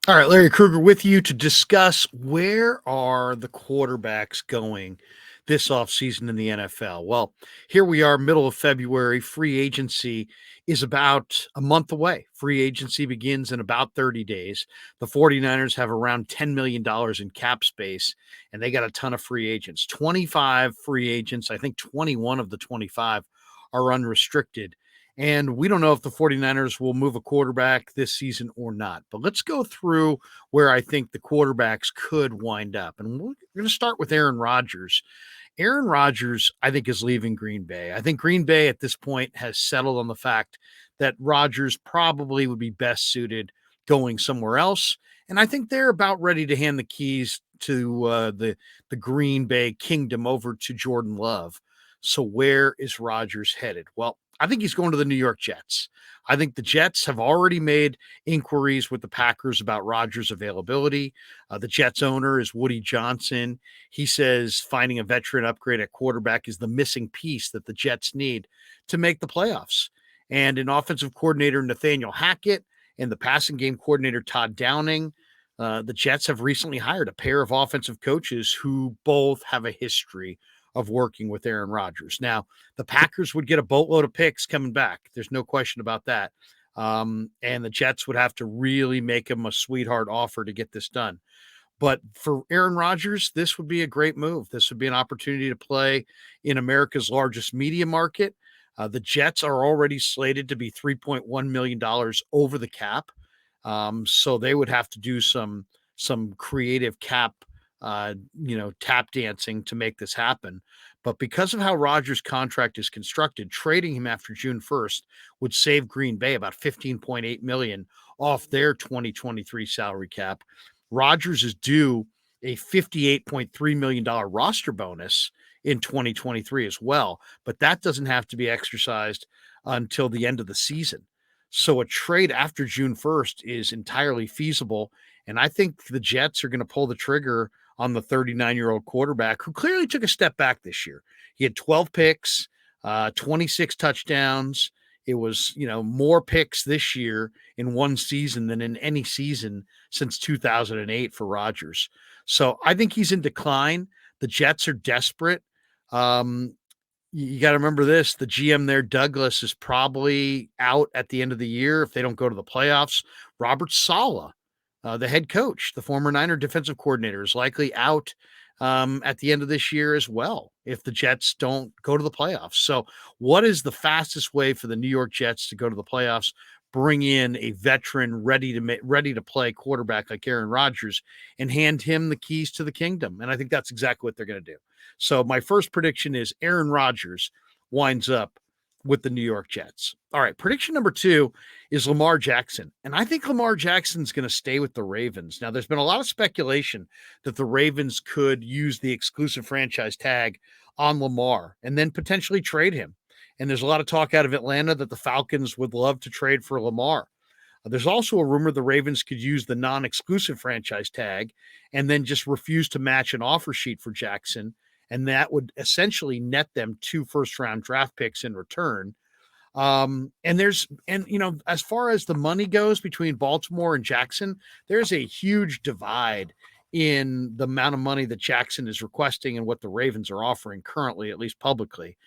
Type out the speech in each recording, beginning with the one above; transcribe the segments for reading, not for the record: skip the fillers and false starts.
All right, Larry Krueger with you to discuss where are the quarterbacks going this offseason in the NFL. Well, here we are, middle of February. Free agency is about a month away. Free agency begins in about 30 days. The 49ers have around $10 million in cap space, and they got a ton of free agents. 25 free agents. I think 21 of the 25 are unrestricted. And we don't know if the 49ers will move a quarterback this season or not. But let's go through where I think the quarterbacks could wind up. And we're going to start with Aaron Rodgers. Aaron Rodgers, I think, is leaving Green Bay. I think Green Bay at this point has settled on the fact that Rodgers probably would be best suited going somewhere else. And I think they're about ready to hand the keys to the Green Bay kingdom over to Jordan Love. So where is Rodgers headed? Well, I think he's going to the New York Jets. I think the Jets have already made inquiries with the Packers about Rodgers' availability. The Jets owner is Woody Johnson. He says finding a veteran upgrade at quarterback is the missing piece that the Jets need to make the playoffs. And an offensive coordinator, Nathaniel Hackett, and the passing game coordinator, Todd Downing, the Jets have recently hired a pair of offensive coaches who both have a history of working with Aaron Rodgers. Now, the Packers would get a boatload of picks coming back. There's no question about that. And the Jets would have to really make him a sweetheart offer to get this done. But for Aaron Rodgers, this would be a great move. This would be an opportunity to play in America's largest media market. The Jets are already slated to be $3.1 million over the cap. So they would have to do some creative cap tap dancing to make this happen. But because of how Rodgers' contract is constructed, trading him after June 1st would save Green Bay about $15.8 million off their 2023 salary cap. Rodgers is due a $58.3 million roster bonus in 2023 as well, but that doesn't have to be exercised until the end of the season. So a trade after June 1st is entirely feasible. And I think the Jets are going to pull the trigger on the 39-year-old quarterback who clearly took a step back this year. He had 12 picks, 26 touchdowns. It was, more picks this year in one season than in any season since 2008 for Rodgers. So I think he's in decline. The Jets are desperate. You got to remember this. The GM there, Douglas, is probably out at the end of the year if they don't go to the playoffs. Robert Saleh, the head coach, the former Niner defensive coordinator, is likely out at the end of this year as well if the Jets don't go to the playoffs. So what is the fastest way for the New York Jets to go to the playoffs? Bring in a veteran ready to play quarterback like Aaron Rodgers and hand him the keys to the kingdom. And I think that's exactly what they're going to do. So my first prediction is Aaron Rodgers winds up with the New York Jets. All right, prediction number 2 is Lamar Jackson. And I think Lamar Jackson's going to stay with the Ravens. Now, there's been a lot of speculation that the Ravens could use the exclusive franchise tag on Lamar and then potentially trade him. And there's a lot of talk out of Atlanta that the Falcons would love to trade for Lamar. There's also a rumor the Ravens could use the non-exclusive franchise tag and then just refuse to match an offer sheet for Jackson. And that would essentially net them 2 first-round draft picks in return. As far as the money goes between Baltimore and Jackson, there's a huge divide in the amount of money that Jackson is requesting and what the Ravens are offering currently, at least publicly.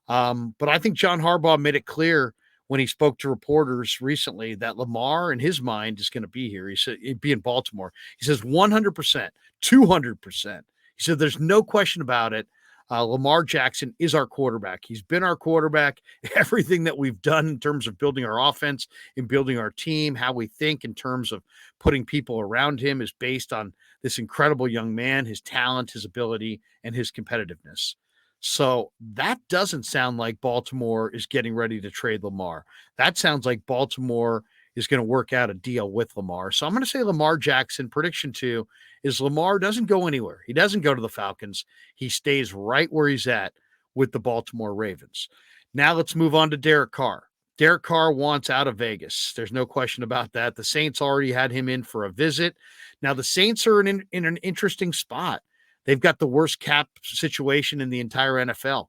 But I think John Harbaugh made it clear when he spoke to reporters recently that Lamar, in his mind, is going to be here. He said he'd be in Baltimore. He says 100%, 200%. He said there's no question about it. Lamar Jackson is our quarterback. He's been our quarterback. Everything that we've done in terms of building our offense and building our team, how we think in terms of putting people around him is based on this incredible young man, his talent, his ability, and his competitiveness. So that doesn't sound like Baltimore is getting ready to trade Lamar. That sounds like Baltimore is going to work out a deal with Lamar. So I'm going to say Lamar Jackson. Prediction 2 is Lamar doesn't go anywhere. He doesn't go to the Falcons. He stays right where he's at with the Baltimore Ravens. Now let's move on to Derek Carr. Derek Carr wants out of Vegas. There's no question about that. The Saints already had him in for a visit. Now the Saints are in an interesting spot. They've got the worst cap situation in the entire NFL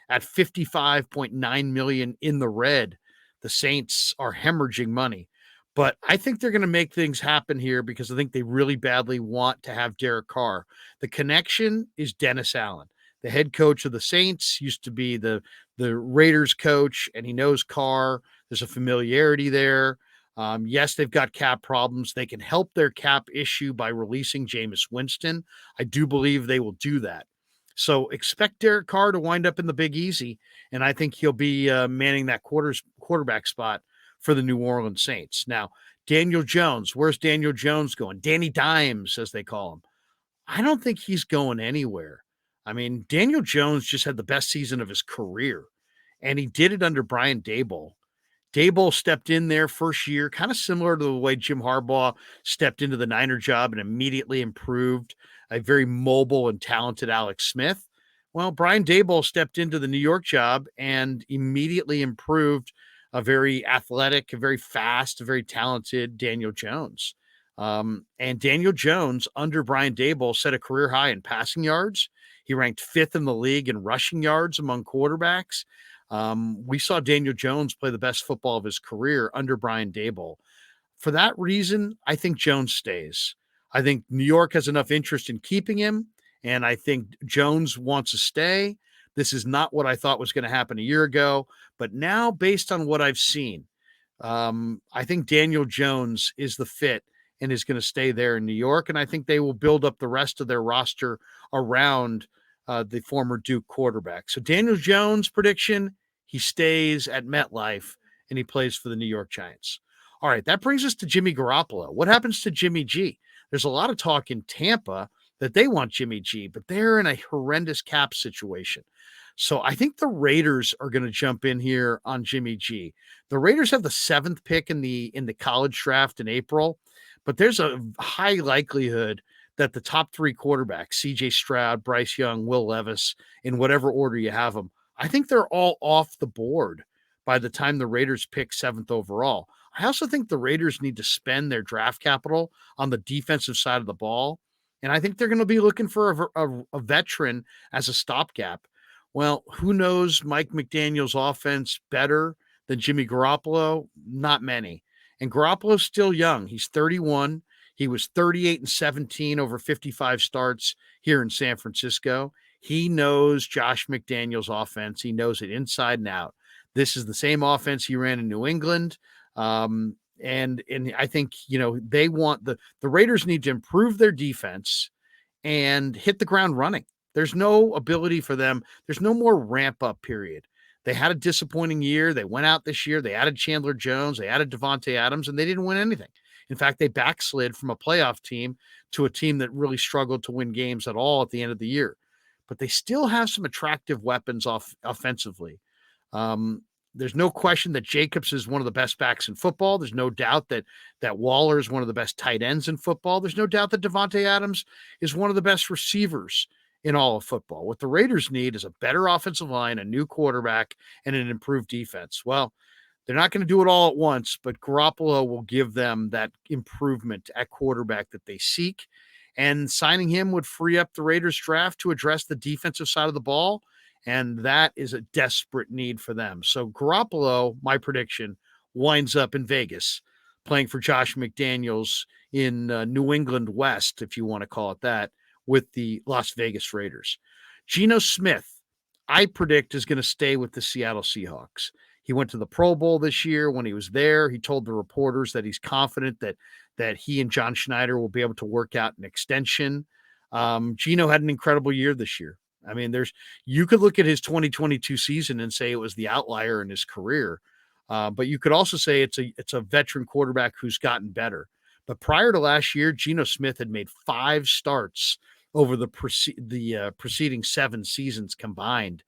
at $55.9 million in the red. The Saints are hemorrhaging money. But I think they're going to make things happen here because I think they really badly want to have Derek Carr. The connection is Dennis Allen, the head coach of the Saints, used to be the Raiders coach, and he knows Carr. There's a familiarity there. Yes, they've got cap problems. They can help their cap issue by releasing Jameis Winston. I do believe they will do that. So expect Derek Carr to wind up in the Big Easy, and I think he'll be manning that quarterback spot for the New Orleans Saints. Now, Daniel Jones, where's Daniel Jones going? Danny Dimes, as they call him. I don't think he's going anywhere. I mean, Daniel Jones just had the best season of his career, and he did it under Brian Daboll. Daboll stepped in there first year, kind of similar to the way Jim Harbaugh stepped into the Niner job and immediately improved a very mobile and talented Alex Smith. Well, Brian Daboll stepped into the New York job and immediately improved a very athletic, a very fast, a very talented Daniel Jones. And Daniel Jones, under Brian Daboll, set a career high in passing yards. He ranked fifth in the league in rushing yards among quarterbacks. We saw Daniel Jones play the best football of his career under Brian Daboll. For that reason, I think Jones stays. I think New York has enough interest in keeping him, and I think Jones wants to stay. This is not what I thought was going to happen a year ago, but now, based on what I've seen, I think Daniel Jones is the fit and is going to stay there in New York, and I think they will build up the rest of their roster around the former Duke quarterback. So Daniel Jones prediction, he stays at MetLife and he plays for the New York Giants. All right, that brings us to Jimmy Garoppolo. What happens to Jimmy G? There's a lot of talk in Tampa that they want Jimmy G, but they're in a horrendous cap situation. So I think the Raiders are going to jump in here on Jimmy G. The Raiders have the 7th pick in the college draft in April, but there's a high likelihood that the top 3 quarterbacks, CJ Stroud, Bryce Young, Will Levis, in whatever order you have them, I think they're all off the board by the time the Raiders pick 7th overall. I also think the Raiders need to spend their draft capital on the defensive side of the ball. And I think they're going to be looking for a veteran as a stopgap. Well, who knows Mike McDaniel's offense better than Jimmy Garoppolo? Not many. And Garoppolo's still young. He's 31. He was 38-17 over 55 starts here in San Francisco. He knows Josh McDaniel's offense. He knows it inside and out. This is the same offense he ran in New England. And I think, they want the Raiders need to improve their defense and hit the ground running. There's no ability for them. There's no more ramp up period. They had a disappointing year. They went out this year. They added Chandler Jones. They added Devontae Adams, and they didn't win anything. In fact, they backslid from a playoff team to a team that really struggled to win games at all at the end of the year. But they still have some attractive weapons offensively. There's no question that Jacobs is one of the best backs in football. There's no doubt that Waller is one of the best tight ends in football. There's no doubt that Devontae Adams is one of the best receivers in all of football. What the Raiders need is a better offensive line, a new quarterback, and an improved defense. Well, they're not going to do it all at once, but Garoppolo will give them that improvement at quarterback that they seek. And signing him would free up the Raiders draft to address the defensive side of the ball. And that is a desperate need for them. So Garoppolo, my prediction, winds up in Vegas playing for Josh McDaniels in New England West, if you want to call it that, with the Las Vegas Raiders. Geno Smith, I predict, is going to stay with the Seattle Seahawks. He went to the Pro Bowl this year. When he was there, he told the reporters that he's confident that he and John Schneider will be able to work out an extension. Geno had an incredible year this year. I mean, you could look at his 2022 season and say it was the outlier in his career. But you could also say it's a veteran quarterback who's gotten better. But prior to last year, Geno Smith had made 5 starts over the preceding 7 seasons combined.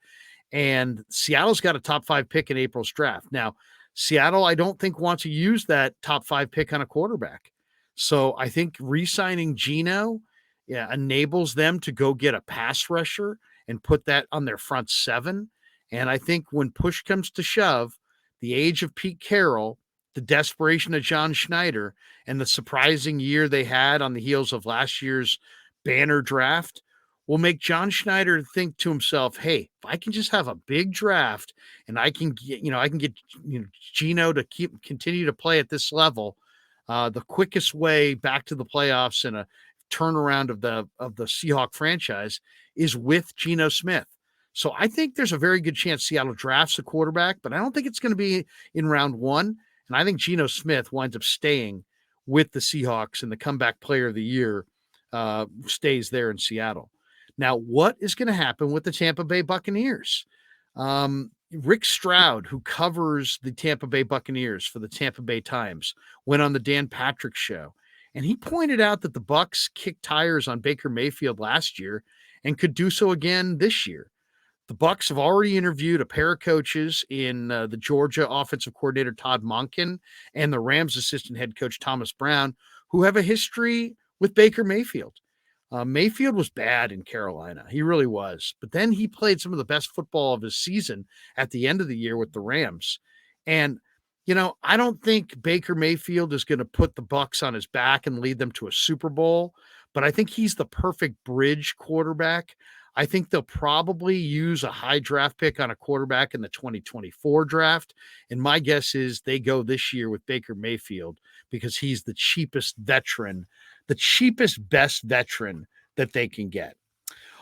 And Seattle's got a top 5 pick in April's draft. Now, Seattle, I don't think, wants to use that top 5 pick on a quarterback. So I think re-signing Geno enables them to go get a pass rusher and put that on their front 7. And I think when push comes to shove, the age of Pete Carroll, the desperation of John Schneider, and the surprising year they had on the heels of last year's banner draft will make John Schneider think to himself, hey, if I can just have a big draft and I can get Geno to continue to play at this level, The quickest way back to the playoffs and a turnaround of the Seahawk franchise is with Geno Smith. So I think there's a very good chance Seattle drafts a quarterback, but I don't think it's going to be in round one. And I think Geno Smith winds up staying with the Seahawks, and the comeback player of the year stays there in Seattle. Now, what is going to happen with the Tampa Bay Buccaneers? Rick Stroud, who covers the Tampa Bay Buccaneers for the Tampa Bay Times, went on the Dan Patrick Show, and he pointed out that the Bucs kicked tires on Baker Mayfield last year and could do so again this year. The Bucs have already interviewed a pair of coaches in the Georgia offensive coordinator Todd Monken and the Rams assistant head coach Thomas Brown, who have a history with Baker Mayfield. Mayfield was bad in Carolina. He really was. But then he played some of the best football of his season at the end of the year with the Rams. And, I don't think Baker Mayfield is going to put the Bucs on his back and lead them to a Super Bowl, but I think he's the perfect bridge quarterback. I think they'll probably use a high draft pick on a quarterback in the 2024 draft. And my guess is they go this year with Baker Mayfield because he's the cheapest veteran, the cheapest, best veteran that they can get.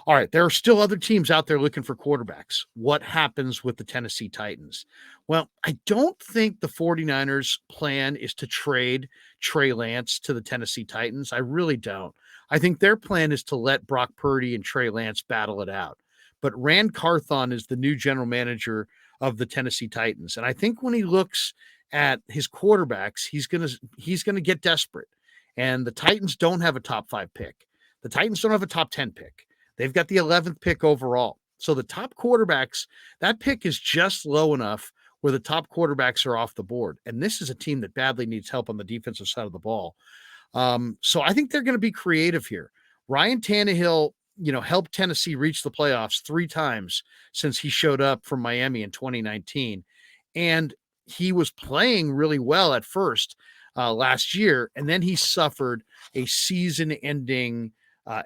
All right, there are still other teams out there looking for quarterbacks. What happens with the Tennessee Titans? Well, I don't think the 49ers plan is to trade Trey Lance to the Tennessee Titans. I really don't. I think their plan is to let Brock Purdy and Trey Lance battle it out. But Rand Carthon is the new general manager of the Tennessee Titans. And I think when he looks at his quarterbacks, he's going to get desperate. And the Titans don't have a top 5 pick. The Titans don't have a top 10 pick. They've got the 11th pick overall. So the top quarterbacks, that pick is just low enough where the top quarterbacks are off the board. And this is a team that badly needs help on the defensive side of the ball. So I think they're going to be creative here. Ryan Tannehill, helped Tennessee reach the playoffs 3 times since he showed up from Miami in 2019. And he was playing really well at first last year. And then he suffered a season-ending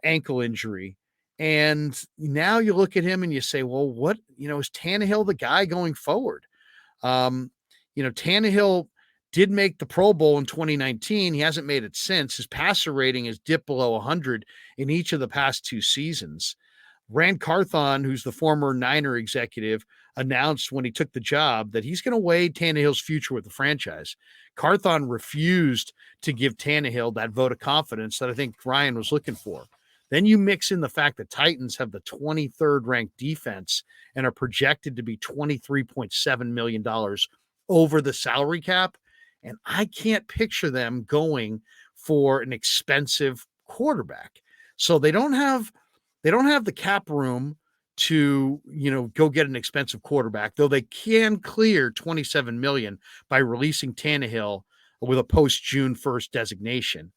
ankle injury. And now you look at him and you say, well, what, is Tannehill the guy going forward? Tannehill did make the Pro Bowl in 2019. He hasn't made it since. His passer rating has dipped below 100 in each of the past 2 seasons. Rand Carthon, who's the former Niner executive, announced when he took the job that he's going to weigh Tannehill's future with the franchise. Carthon refused to give Tannehill that vote of confidence that I think Ryan was looking for. Then you mix in the fact that Titans have the 23rd ranked defense and are projected to be $23.7 million over the salary cap. And I can't picture them going for an expensive quarterback. So they don't have the cap room to, go get an expensive quarterback, though they can clear $27 million by releasing Tannehill with a post June 1st designation.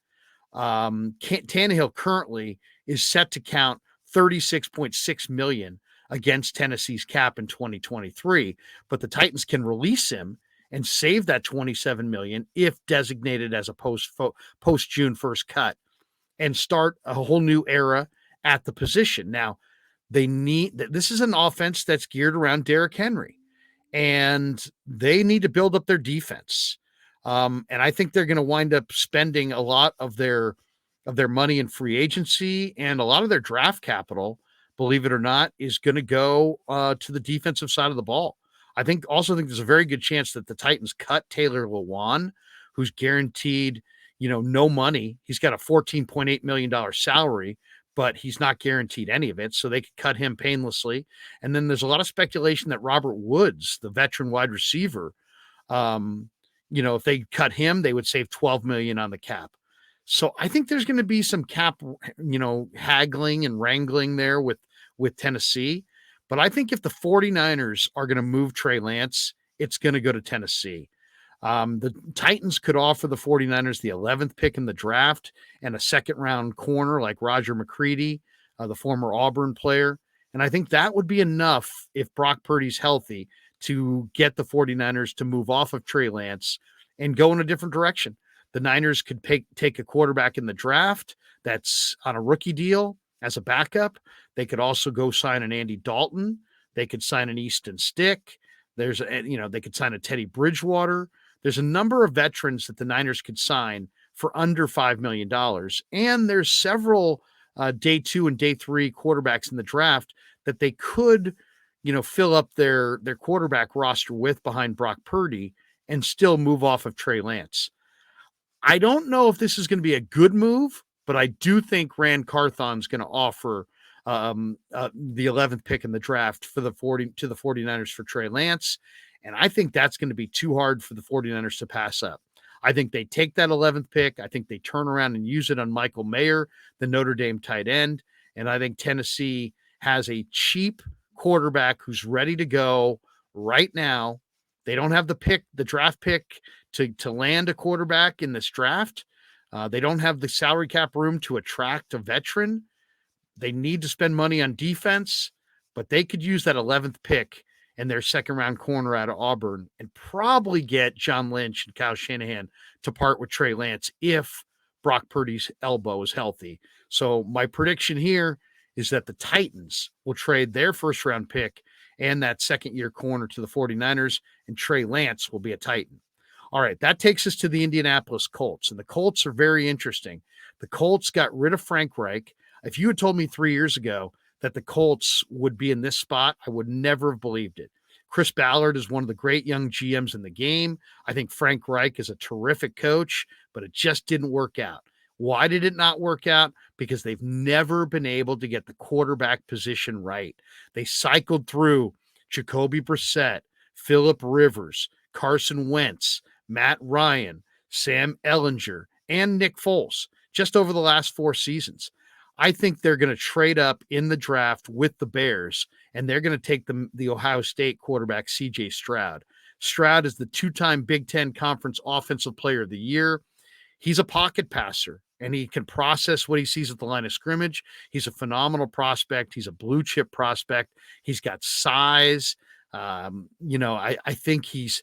Tannehill currently is set to count $36.6 million against Tennessee's cap in 2023, but the Titans can release him and save that $27 million if designated as a post June 1st cut and start a whole new era at the position. Now, this is an offense that's geared around Derrick Henry, and they need to build up their defense. And I think they're going to wind up spending a lot of their money in free agency, and a lot of their draft capital, believe it or not, is going to go to the defensive side of the ball. I think there's a very good chance that the Titans cut Taylor Lewan, who's guaranteed, no money. He's got a $14.8 million salary, but he's not guaranteed any of it. So they could cut him painlessly. And then there's a lot of speculation that Robert Woods, the veteran wide receiver, if they cut him, they would save $12 million on the cap. So I think there's going to be some cap, haggling and wrangling there with Tennessee. But I think if the 49ers are going to move Trey Lance, it's going to go to Tennessee. The Titans could offer the 49ers the 11th pick in the draft and a second-round corner like Roger McCready, the former Auburn player. And I think that would be enough if Brock Purdy's healthy to get the 49ers to move off of Trey Lance and go in a different direction. The Niners could take a quarterback in the draft that's on a rookie deal as a backup. They could also go sign an Andy Dalton. They could sign an Easton Stick. They could sign a Teddy Bridgewater. There's a number of veterans that the Niners could sign for under $5 million. And there's several day 2 and day 3 quarterbacks in the draft that they could, fill up their quarterback roster with behind Brock Purdy and still move off of Trey Lance. I don't know if this is going to be a good move, but I do think Rand Carthon's going to offer the 11th pick in the draft to the 49ers for Trey Lance. And I think that's going to be too hard for the 49ers to pass up. I think they take that 11th pick. I think they turn around and use it on Michael Mayer, the Notre Dame tight end. And I think Tennessee has a cheap quarterback who's ready to go right now. They don't have the draft pick to land a quarterback in this draft. They don't have the salary cap room to attract a veteran. They need to spend money on defense, but they could use that 11th pick and their second-round corner out of Auburn and probably get John Lynch and Kyle Shanahan to part with Trey Lance if Brock Purdy's elbow is healthy. So my prediction here is that the Titans will trade their first-round pick and that second-year corner to the 49ers, and Trey Lance will be a Titan. All right, that takes us to the Indianapolis Colts, and the Colts are very interesting. The Colts got rid of Frank Reich. If you had told me 3 years ago that the Colts would be in this spot, I would never have believed it. Chris Ballard is one of the great young GMs in the game. I think Frank Reich is a terrific coach, but it just didn't work out. Why did it not work out? Because they've never been able to get the quarterback position right. They cycled through Jacoby Brissett, Phillip Rivers, Carson Wentz, Matt Ryan, Sam Ehlinger, and Nick Foles just over the last 4 seasons. I think they're going to trade up in the draft with the Bears, and they're going to take the Ohio State quarterback, C.J. Stroud. Stroud is the 2-time Big Ten Conference Offensive Player of the Year. He's a pocket passer, and he can process what he sees at the line of scrimmage. He's a phenomenal prospect. He's a blue chip prospect. He's got size. I think he's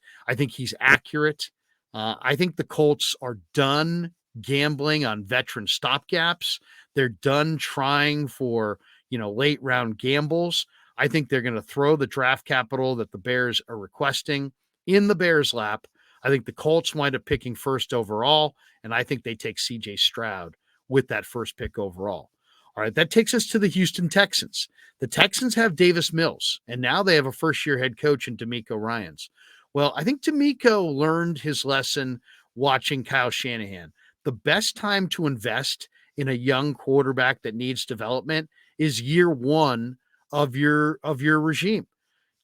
accurate. I think the Colts are done gambling on veteran stopgaps. They're done trying for, late round gambles. I think they're going to throw the draft capital that the Bears are requesting in the Bears' lap. I think the Colts wind up picking first overall, and I think they take C.J. Stroud with that first pick overall. All right, that takes us to the Houston Texans. The Texans have Davis Mills, and now they have a first-year head coach in D'Amico Ryans. Well, I think D'Amico learned his lesson watching Kyle Shanahan. The best time to invest in a young quarterback that needs development is year 1 of your regime.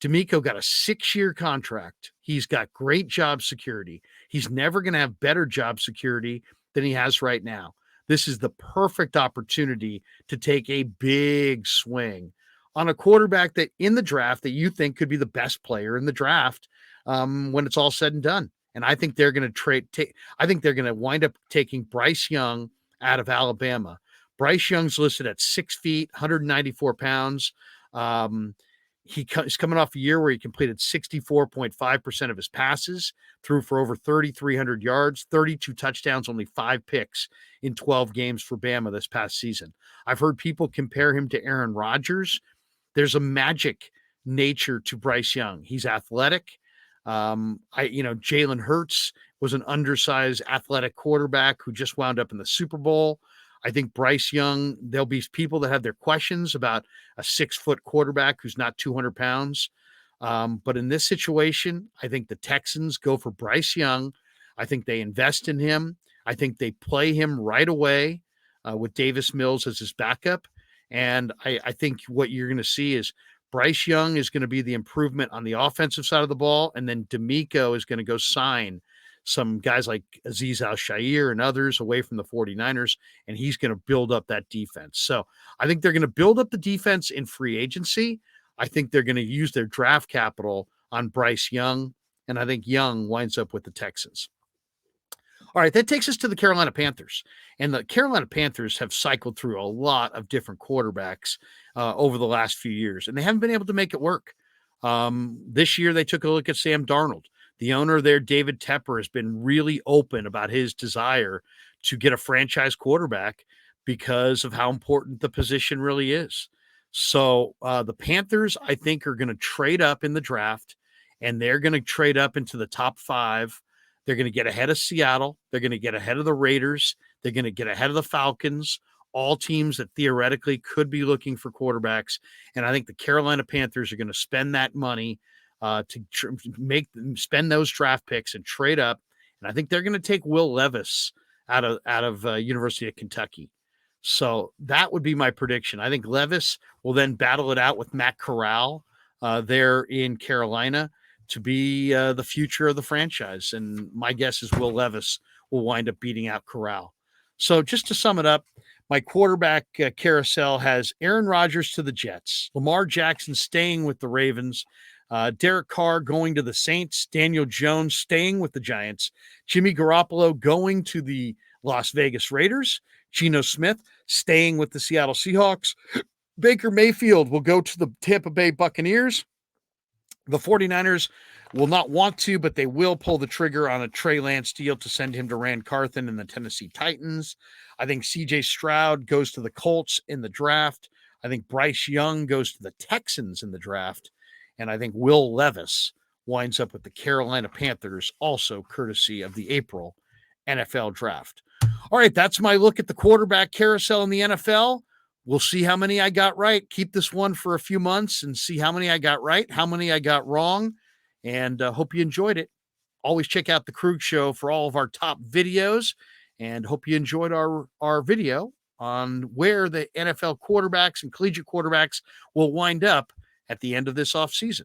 D'Amico got a 6-year contract. He's got great job security. He's never going to have better job security than he has right now. This is the perfect opportunity to take a big swing on a quarterback that in the draft that you think could be the best player in the draft when it's all said and done. And I think they're going to I think they're going to wind up taking Bryce Young out of Alabama. Bryce Young's listed at 6 feet, 194 pounds. He's coming off a year where he completed 64.5% of his passes, threw for over 3,300 yards, 32 touchdowns, only 5 picks in 12 games for Bama this past season. I've heard people compare him to Aaron Rodgers. There's a magic nature to Bryce Young. He's athletic. Jalen Hurts was an undersized athletic quarterback who just wound up in the Super Bowl. I think Bryce Young, there'll be people that have their questions about a 6-foot quarterback who's not 200 pounds. But in this situation, I think the Texans go for Bryce Young. I think they invest in him. I think they play him right away with Davis Mills as his backup. And I think what you're going to see is Bryce Young is going to be the improvement on the offensive side of the ball. And then D'Amico is going to go sign some guys like Azeez Al-Shaair and others away from the 49ers, and he's going to build up that defense. So I think they're going to build up the defense in free agency. I think they're going to use their draft capital on Bryce Young, and I think Young winds up with the Texans. All right, that takes us to the Carolina Panthers. And the Carolina Panthers have cycled through a lot of different quarterbacks over the last few years, and they haven't been able to make it work. This year, they took a look at Sam Darnold. The owner there, David Tepper, has been really open about his desire to get a franchise quarterback because of how important the position really is. So the Panthers, I think, are going to trade up in the draft, and they're going to trade up into the top 5. They're going to get ahead of Seattle. They're going to get ahead of the Raiders. They're going to get ahead of the Falcons, all teams that theoretically could be looking for quarterbacks. And I think the Carolina Panthers are going to spend that money spend those draft picks and trade up. And I think they're going to take Will Levis out of University of Kentucky. So that would be my prediction. I think Levis will then battle it out with Matt Corral there in Carolina to be the future of the franchise. And my guess is Will Levis will wind up beating out Corral. So just to sum it up, my quarterback carousel has Aaron Rodgers to the Jets, Lamar Jackson staying with the Ravens, Derek Carr going to the Saints, Daniel Jones staying with the Giants, Jimmy Garoppolo going to the Las Vegas Raiders, Geno Smith staying with the Seattle Seahawks, Baker Mayfield will go to the Tampa Bay Buccaneers. The 49ers will not want to, but they will pull the trigger on a Trey Lance deal to send him to Rand Carthen and the Tennessee Titans. I think CJ Stroud goes to the Colts in the draft. I think Bryce Young goes to the Texans in the draft. And I think Will Levis winds up with the Carolina Panthers, also courtesy of the April NFL draft. All right, that's my look at the quarterback carousel in the NFL. We'll see how many I got right. Keep this one for a few months and see how many I got right, how many I got wrong, and hope you enjoyed it. Always check out the Krueger Show for all of our top videos, and hope you enjoyed our video on where the NFL quarterbacks and collegiate quarterbacks will wind up at the end of this offseason.